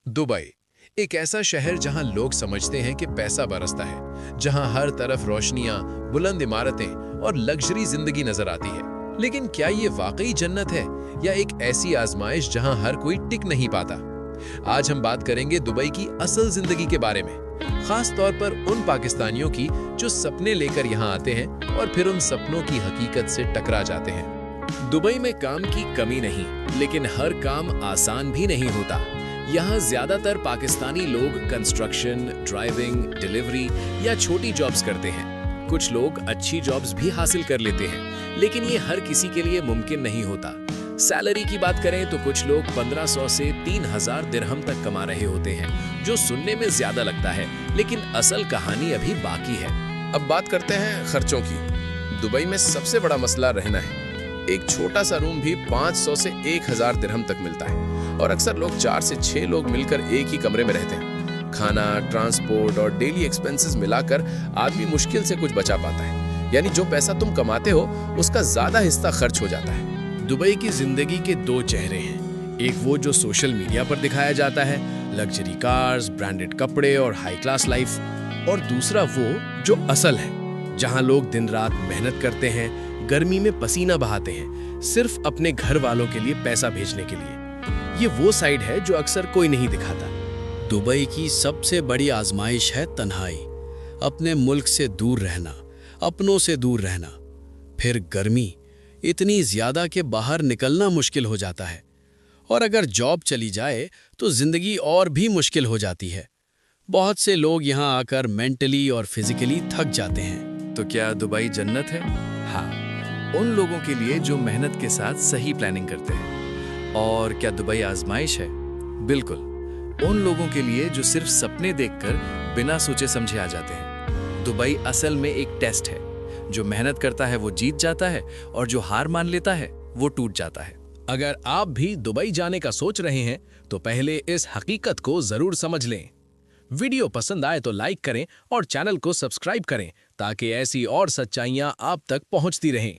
Dubai एक ऐसा शहर जहां लोग समझते हैं कि पैसा बरसता है, जहां हर तरफ रोशनियां, बुलंद इमारतें और लग्जरी जिंदगी नजर आती है। लेकिन क्या ये वाकई जन्नत है या एक ऐसी आजमाइश जहां हर कोई टिक नहीं पाता? आज हम बात करेंगे दुबई की असल जिंदगी के बारे में, खास तौर पर उन पाकिस्तानियों की जो सपने लेकर यहाँ आते हैं और फिर उन सपनों की हकीकत से टकरा जाते हैं। दुबई में काम की कमी नहीं, लेकिन हर काम आसान भी नहीं होता। यहाँ ज्यादातर पाकिस्तानी लोग कंस्ट्रक्शन, ड्राइविंग, डिलीवरी या छोटी जॉब्स करते हैं। कुछ लोग अच्छी जॉब्स भी हासिल कर लेते हैं, लेकिन ये हर किसी के लिए मुमकिन नहीं होता। सैलरी की बात करें तो कुछ लोग 1500 से 3000 दिरहम तक कमा रहे होते हैं, जो सुनने में ज्यादा लगता है, लेकिन असल कहानी अभी बाकी है। अब बात करते हैं खर्चों की। दुबई में सबसे बड़ा मसला रहना है। एक छोटा सा रूम भी 500 से 1000 दिरहम तक मिलता है और अक्सर लोग 4 से 6 लोग मिलकर एक ही कमरे में रहते हैं। खाना, ट्रांसपोर्ट और डेली एक्सपेंसेस मिलाकर आदमी मुश्किल से कुछ बचा पाता है। यानी जो पैसा तुम कमाते हो उसका ज्यादा हिस्सा खर्च हो जाता है। दुबई की जिंदगी के दो चेहरे हैं। एक वो जो सोशल मीडिया पर दिखाया जाता है, लग्जरी कार्स, ब्रांडेड कपड़े और हाई क्लास लाइफ, और दूसरा वो जो असल है, जहां लोग दिन रात मेहनत करते हैं, गर्मी में पसीना बहाते हैं, सिर्फ अपने घर वालों के लिए पैसा भेजने के लिए। ये वो साइड है जो अक्सर कोई नहीं दिखाता। दुबई की सबसे बड़ी आजमाइश है तन्हाई, अपने मुल्क से दूर रहना, अपनों से दूर रहना। फिर गर्मी इतनी ज्यादा कि बाहर निकलना मुश्किल हो जाता है, और अगर जॉब चली जाए तो जिंदगी और भी मुश्किल हो जाती है। बहुत से लोग यहाँ आकर मेंटली और फिजिकली थक जाते हैं। तो क्या दुबई जन्नत है? हाँ, उन लोगों के लिए जो मेहनत के साथ सही प्लानिंग करते हैं। और क्या दुबई आजमाइश है? बिल्कुल, उन लोगों के लिए जो सिर्फ सपने देखकर बिना सोचे समझे आ जाते हैं। दुबई असल में एक टेस्ट है। जो मेहनत करता है वो जीत जाता है, और जो हार मान लेता है वो टूट जाता है। अगर आप भी दुबई जाने का सोच रहे हैं तो पहले इस हकीकत को जरूर समझ लें। वीडियो पसंद आए तो लाइक करें और चैनल को सब्सक्राइब करें, ताकि ऐसी और सच्चाइयां आप तक पहुंचती रहें।